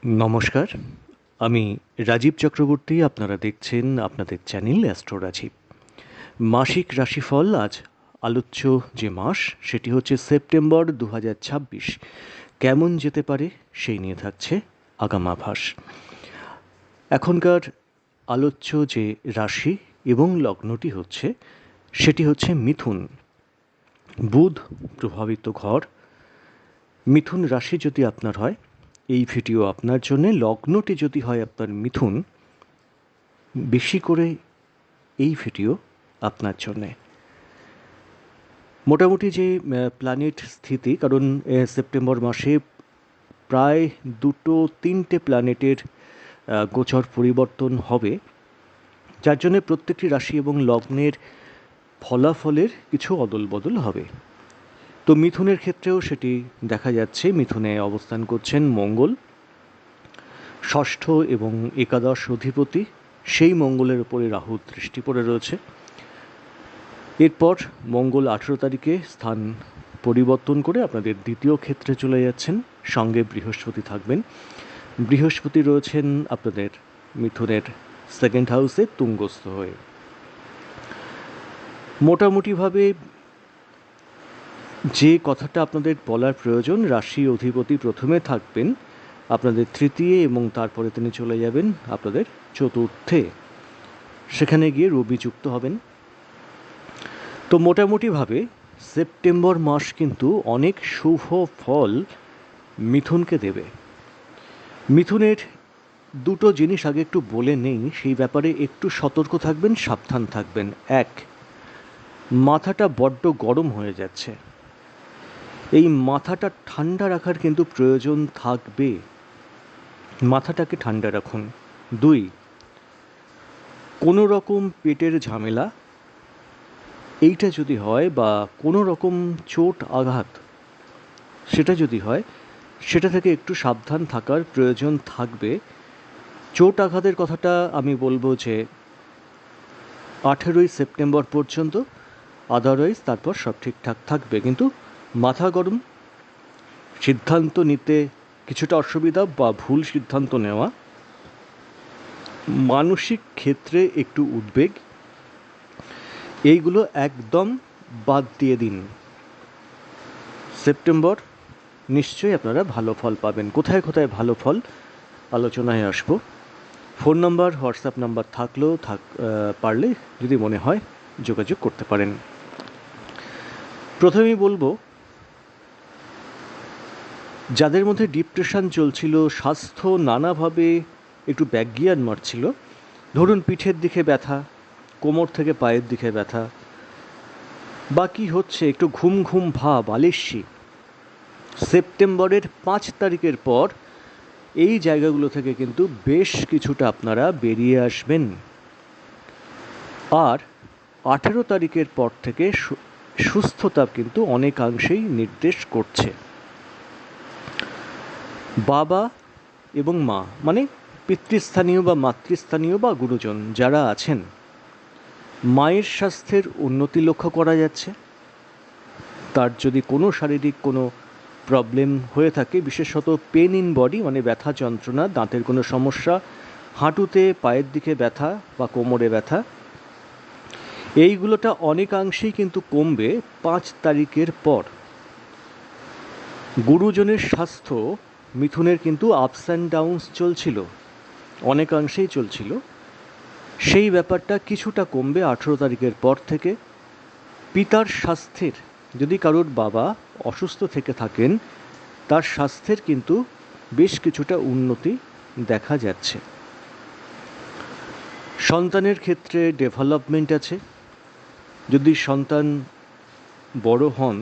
নমস্কার, আমি রাজীব চক্রবর্তী। আপনারা দেখছেন আপনাদের চ্যানেল অ্যাস্ট্রো রাজীব। মাসিক রাশিফল আজ আলোচ্য যে মাস সেটি হচ্ছে সেপ্টেম্বর 2026। কেমন যেতে পারে সেই নিয়ে থাকছে আগামাভাস। এখনকার আলোচ্য যে রাশি এবং লগ্নটি হচ্ছে সেটি হচ্ছে মিথুন। বুধ প্রভাবিত ঘর। মিথুন রাশি যদি আপনার হয় এই ভিডিও আপনার জন্যে, লগ্নটি যদি হয় আপনার মিথুন, বেশি করে এই ভিডিও আপনার জন্যে। মোটামুটি যে প্ল্যানেট স্থিতি, কারণ সেপ্টেম্বর মাসে প্রায় 2-3টে প্ল্যানেটের গোচর পরিবর্তন হবে, যার জন্যে প্রত্যেকটি রাশি এবং লগ্নের ফলাফলের কিছু অদল বদল হবে। তো মিথুনের ক্ষেত্রেও সেটি দেখা যাচ্ছে। মিথুনে অবস্থান করছেন মঙ্গল, ষষ্ঠ এবং একাদশ অধিপতি। সেই মঙ্গলের উপরে রাহুর দৃষ্টি পড়ে রয়েছে। এরপর মঙ্গল 18 তারিখে স্থান পরিবর্তন করে আপনাদের দ্বিতীয় ক্ষেত্রে চলে যাচ্ছেন। সঙ্গে বৃহস্পতি থাকবেন। বৃহস্পতি রয়েছেন আপনাদের মিথুনের সেকেন্ড হাউসে তুঙ্গস্থ হয়ে। মোটামুটিভাবে যে কথাটা আপনাদের বলার প্রয়োজন, রাশি অধিপতি প্রথমে থাকবেন আপনাদের তৃতীয় এবং তারপরে তিনি চলে যাবেন আপনাদের চতুর্থে। সেখানে গিয়ে রবি যুক্ত হবেন। তো মোটামুটিভাবে সেপ্টেম্বর মাস কিন্তু অনেক শুভ ফল মিথুনকে দেবে। মিথুনের দুটো জিনিস আগে একটু বলে নেই, সেই ব্যাপারে একটু সতর্ক থাকবেন, সাবধান থাকবেন। এক, মাথাটা বড্ড গরম হয়ে যাচ্ছে। এই মাথাটা ঠান্ডা রাখার কিন্তু প্রয়োজন থাকবে। মাথাটাকে ঠান্ডা রাখুন। দুই, কোনো রকম পেটের ঝামেলা এইটা যদি হয়, বা কোনো রকম চোট আঘাত সেটা যদি হয়, সেটা থেকে একটু সাবধান থাকার প্রয়োজন থাকবে। চোট আঘাতের কথাটা আমি বলবো যে 18ই সেপ্টেম্বর পর্যন্ত, আদারওয়াইজ তারপর সব ঠিকঠাক থাকবে। কিন্তু মাথা গরম, সিদ্ধান্ত নিতে কিছুটা অসুবিধা বা ভুল সিদ্ধান্ত নেওয়া, মানসিক ক্ষেত্রে একটু উদ্বেগ, এইগুলো একদম বাদ দিয়ে দিন। সেপ্টেম্বর নিশ্চয়ই আপনারা ভালো ফল পাবেন। কোথায় কোথায় ভালো ফল আলোচনায় আসবো। ফোন নাম্বার, হোয়াটসঅ্যাপ নাম্বার থাকলেও পারলে যদি মনে হয় যোগাযোগ করতে পারেন। প্রথমেই বলবো, যাদের মধ্যে ডিপ্রেশন চলছিল, স্বাস্থ্য নানাভাবে একটু ব্যাকগিয়ার মারছিল, ধরুন পিঠের দিকে ব্যথা, কোমর থেকে পায়ের দিকে ব্যথা, বা কী হচ্ছে একটু ঘুম ঘুম ভাব, আলিস্যি, সেপ্টেম্বরের 5 তারিখের পর এই জায়গাগুলো থেকে কিন্তু বেশ কিছুটা আপনারা বেরিয়ে আসবেন। আর 18 তারিখের পর থেকে সুস্থতা কিন্তু অনেকাংশেই নির্দেশ করছে। বাবা এবং মা, মানে পিতৃস্থানীয় বা মাতৃস্থানীয় বা গুরুজন যারা আছেন, মায়ের স্বাস্থ্যের উন্নতি লক্ষ্য করা যাচ্ছে। তার যদি কোনো শারীরিক কোনো প্রবলেম হয়ে থাকে, বিশেষত পেন ইন বডি মানে ব্যথা যন্ত্রণা, দাঁতের কোনো সমস্যা, হাঁটুতে পায়ের দিকে ব্যথা বা কোমরে ব্যথা, এইগুলোটা অনেকাংশেই কিন্তু কমবে 5 তারিখের পর। গুরুজনের স্বাস্থ্য মিথুনের কিন্তু আপস অ্যান্ড ডাউনস চলছিল, অনেকাংশেই চলছিল, সেই ব্যাপারটা কিছুটা কমবে 18 তারিখের পর থেকে। পিতার স্বাস্থ্যের, যদি কারোর বাবা অসুস্থ থেকে থাকেন, তার স্বাস্থ্যের কিন্তু বেশ কিছুটা উন্নতি দেখা যাচ্ছে। সন্তানের ক্ষেত্রে ডেভেলপমেন্ট আছে। যদি সন্তান বড় হন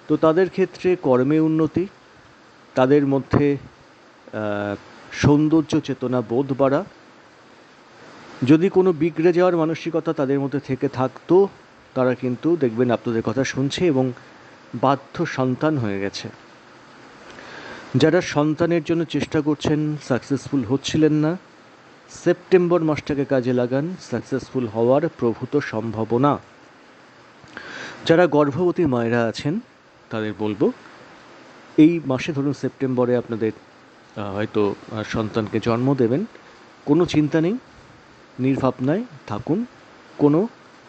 তো তাদের ক্ষেত্রে কর্মে উন্নতি, তাদের মধ্যে সৌন্দর্য চেতনা বোধ বাড়া। যদি কোনো বিগড়ে যাওয়ার মানসিকতা তাদের মধ্যে থেকে থাকতো, তারা কিন্তু দেখবেন আপনাদের কথা শুনছে এবং বাধ্য সন্তান হয়ে গেছে। যারা সন্তানের জন্য চেষ্টা করছেন, সাকসেসফুল হচ্ছিলেন না, সেপ্টেম্বর মাসটাকে কাজে লাগান, সাকসেসফুল হওয়ার প্রভূত সম্ভাবনা। যারা গর্ভবতী মায়েরা আছেন তাদের বলবো, এই মাসে ধরুন সেপ্টেম্বরে আপনাদের হয়তো সন্তানকে জন্ম দেবেন, কোনো চিন্তা নেই, নির্ভাবনায় থাকুন, কোনো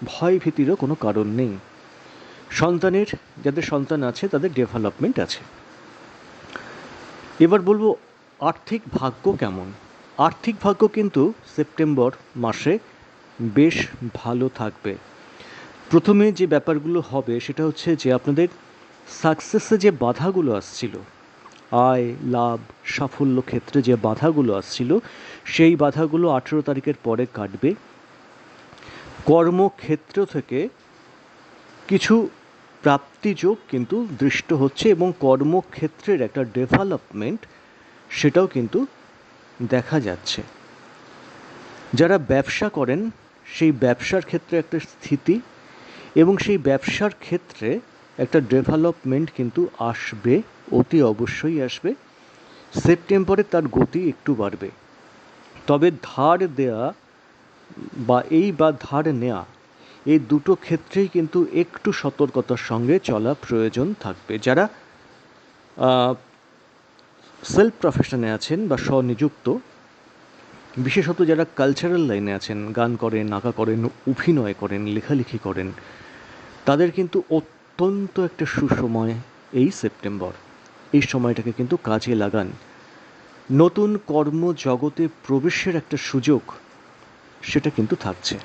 ভয় ভীতিরও কোনো কারণ নেই। সন্তানের, যাদের সন্তান আছে তাদের ডেভেলপমেন্ট আছে। এবার বলবো আর্থিক ভাগ্য কেমন। আর্থিক ভাগ্য কিন্তু সেপ্টেম্বর মাসে বেশ ভালো থাকবে। প্রথমে যে ব্যাপারগুলো হবে সেটা হচ্ছে যে আপনাদের সাকসেসে যে বাধাগুলো আসছিল, আয় লাভ সাফল্য ক্ষেত্রে যে বাধাগুলো আসছিল, সেই বাধাগুলো 18 তারিখের পরে কাটবে। কর্মক্ষেত্র থেকে কিছু প্রাপ্তিযোগ কিন্তু দৃষ্ট হচ্ছে এবং কর্মক্ষেত্রের একটা ডেভেলপমেন্ট সেটাও কিন্তু দেখা যাচ্ছে। যারা ব্যবসা করেন সেই ব্যবসার ক্ষেত্রে একটা স্থিতি এবং সেই ব্যবসার ক্ষেত্রে একটা ডেভেলপমেন্ট কিন্তু আসবে, অতি অবশ্যই আসবে। সেপ্টেম্বরে তার গতি একটু বাড়বে। তবে ধার দেয়া বা ধার নেওয়া, এই দুটো ক্ষেত্রেই কিন্তু একটু সতর্কতার সঙ্গে চলা প্রয়োজন থাকবে। যারা সেলফ প্রফেশনে আছেন বা স্বনিযুক্ত, বিশেষত যারা কালচারাল লাইনে আছেন, গান করেন, আঁকা করেন, অভিনয় করেন, লেখালেখি করেন, তাদের কিন্তু অত্যন্ত একটা সুসময় এই সেপ্টেম্বর। এই সময়টাকে কিন্তু কাজে লাগান। নতুন কর্মজগতে প্রবেশের একটা সুযোগ সেটা কিন্তু থাকছে।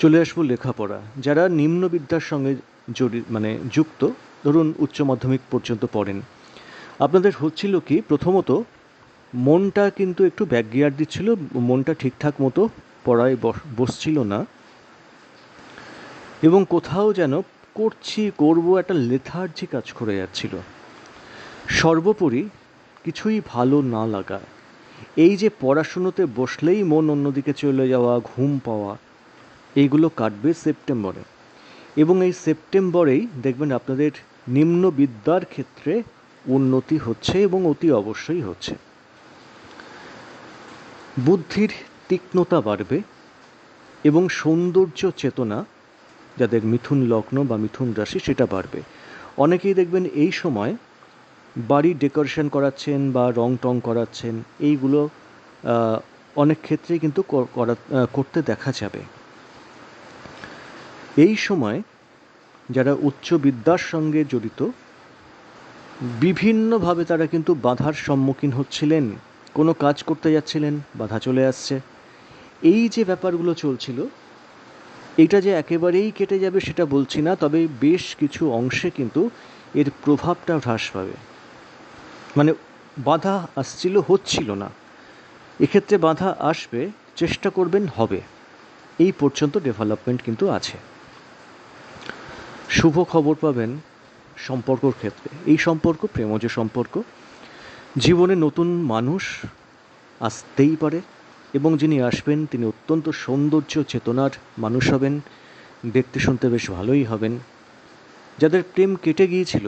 চলে আসবো লেখাপড়া। যারা নিম্ন বিদ্যার সঙ্গে যুক্ত, ধরুন উচ্চ মাধ্যমিক পর্যন্ত পড়েন, আপনাদের হচ্ছিল কি, প্রথমত মনটা কিন্তু একটু ব্যাকগিয়ার দিচ্ছিল, মনটা ঠিকঠাক মতো পড়ায় বসছিল না এবং কোথাও যেন করবো একটা লেথার্জি কাজ করে যাচ্ছিল। সর্বোপরি কিছুই ভালো না লাগা, এই যে পড়াশুনোতে বসলেই মন অন্যদিকে চলে যাওয়া, ঘুম পাওয়া, এইগুলো কাটবে সেপ্টেম্বরে। এবং এই সেপ্টেম্বরেই দেখবেন আপনাদের নিম্ন বিদ্যার ক্ষেত্রে উন্নতি হচ্ছে এবং অতি অবশ্যই হচ্ছে। বুদ্ধির তীক্ষ্ণতা বাড়বে এবং সৌন্দর্য চেতনা, যাদের মিথুন লগ্ন বা মিথুন রাশি, সেটা বাড়বে। অনেকেই দেখবেন এই সময় বাড়ি ডেকোরেশন করাচ্ছেন বা রং টং করাচ্ছেন, এইগুলো অনেক ক্ষেত্রেই কিন্তু করতে দেখা যাবে। এই সময় যারা উচ্চ বিদ্যার সঙ্গে জড়িত, বিভিন্নভাবে তারা কিন্তু বাধার সম্মুখীন হচ্ছিলেন। কোনো কাজ করতে যাচ্ছিলেন, বাধা চলে আসছে। এই যে ব্যাপারগুলো চলছিল, এটা যে একেবারেই কেটে যাবে সেটা বলছি না, তবে বেশ কিছু অংশে কিন্তু এর প্রভাবটা হ্রাস পাবে। মানে বাধা আসছিল, হচ্ছিল না, এক্ষেত্রে বাধা আসবে, চেষ্টা করবেন হবে, এই পর্যন্ত ডেভেলপমেন্ট কিন্তু আছে। শুভ খবর পাবেন সম্পর্কর ক্ষেত্রে। এই সম্পর্ক প্রেমজ সম্পর্ক, জীবনে নতুন মানুষ আসতেই পারে এবং যিনি আসবেন তিনি অত্যন্ত সৌন্দর্য চেতনার মানুষ হবেন, দেখতে শুনতে বেশ ভালোই হবেন। যাদের প্রেম কেটে গিয়েছিল,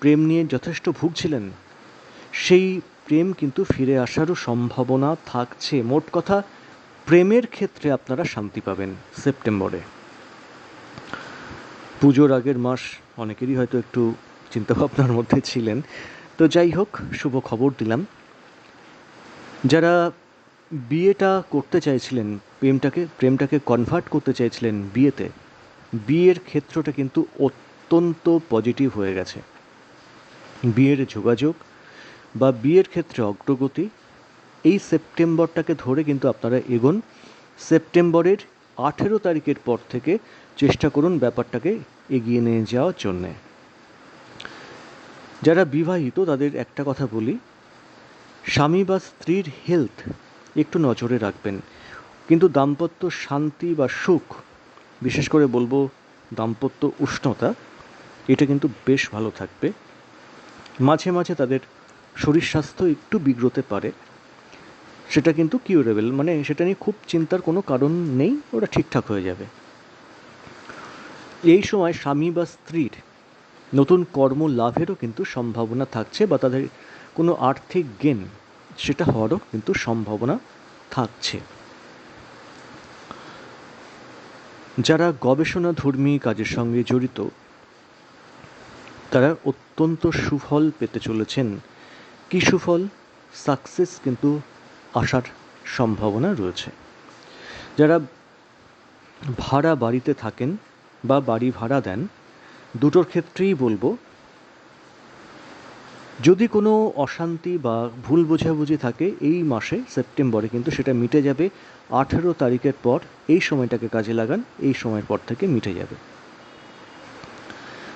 প্রেম নিয়ে যথেষ্ট ভুগছিলেন, সেই প্রেম কিন্তু ফিরে আসারও সম্ভাবনা থাকছে। মোট কথা, প্রেমের ক্ষেত্রে আপনারা শান্তি পাবেন সেপ্টেম্বরে। পুজোর আগের মাস, অনেকেরই হয়তো একটু চিন্তাভাবনার মধ্যে ছিলেন, তো যাই হোক, শুভ খবর দিলাম। যারা বিয়েটা করতে চাইছিলেন, প্রেমটাকে কনভার্ট করতে চাইছিলেন বিয়েতে, বিয়ের ক্ষেত্রটা কিন্তু অত্যন্ত পজিটিভ হয়ে গেছে। বিয়ের যোগাযোগ বা বিয়ের ক্ষেত্রে অগ্রগতি, এই সেপ্টেম্বরটাকে ধরে কিন্তু আপনারা এগোন। সেপ্টেম্বরের 18 তারিখের পর থেকে চেষ্টা করুন ব্যাপারটাকে এগিয়ে নিয়ে যাওয়ার জন্যে। যারা বিবাহিত তাদের একটা কথা বলি, স্বামী বা স্ত্রীর হেলথ একটু নজরে রাখবেন, কিন্তু দাম্পত্য শান্তি বা সুখ, বিশেষ করে বলবো দাম্পত্য উষ্ণতা, এটা কিন্তু বেশ ভালো থাকবে। মাঝে মাঝে তাদের শরীর স্বাস্থ্য একটু বিগড়তে পারে, সেটা কিন্তু কিউরেবল, মানে সেটা নিয়ে খুব চিন্তার কোনো কারণ নেই, ওটা ঠিকঠাক হয়ে যাবে। এই সময় স্বামী বা স্ত্রীর নতুন কর্ম লাভেরও কিন্তু সম্ভাবনা থাকছে, বা তাদের কোনো আর্থিক গেন সেটা হওয়ারও কিন্তু সম্ভাবনা থাকছে। যারা গবেষণাধর্মী কাজের সঙ্গে জড়িত, তারা অত্যন্ত সুফল পেতে চলেছেন। কী সুফল? সাকসেস কিন্তু আসার সম্ভাবনা রয়েছে। যারা ভাড়া বাড়িতে থাকেন বা বাড়ি ভাড়া দেন, দুটোর ক্ষেত্রেই বলবো, যদি কোনো অশান্তি বা ভুল বোঝাবুঝি থাকে এই মাসে সেপ্টেম্বরে কিন্তু সেটা মিটে যাবে। 18 তারিখের পর এই সময়টাকে কাজে লাগান, এই সময়ের পর থেকে মিটে যাবে।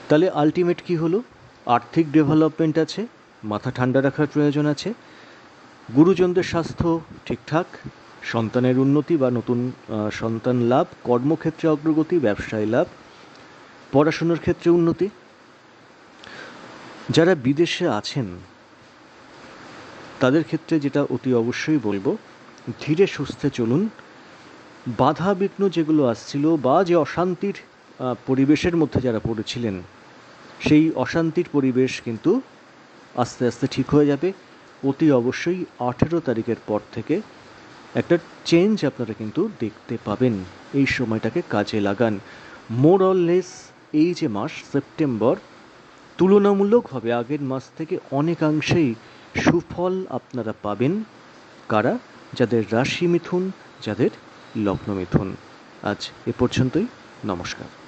তাহলে আলটিমেট কি হলো? আর্থিক ডেভেলপমেন্ট আছে, মাথা ঠান্ডা রাখার প্রয়োজন আছে, গুরুজনদের স্বাস্থ্য ঠিকঠাক, সন্তানের উন্নতি বা নতুন সন্তান লাভ, কর্মক্ষেত্রে অগ্রগতি, ব্যবসায় লাভ, পড়াশুনোর ক্ষেত্রে উন্নতি। যারা বিদেশে আছেন তাদের ক্ষেত্রে যেটা অতি অবশ্যই বলবো, ধীরে সুস্থে চলুন। বাধা বিঘ্ন যেগুলো আসছিল বা যে অশান্তির পরিবেশের মধ্যে যারা পড়েছিলেন, সেই অশান্তির পরিবেশ কিন্তু আস্তে আস্তে ঠিক হয়ে যাবে। অতি অবশ্যই 18 তারিখের পর থেকে একটা চেঞ্জ আপনারা কিন্তু দেখতে পাবেন। এই সময়টাকে কাজে লাগান। মোর অর লেস এই যে মাস সেপ্টেম্বর তুলনামূলকভাবে আগের মাস থেকে অনেকাংশেই সুফল আপনারা পাবেন। কারা? যাদের রাশি মিথুন, যাদের লগ্ন মিথুন। আজ এ পর্যন্তই। নমস্কার।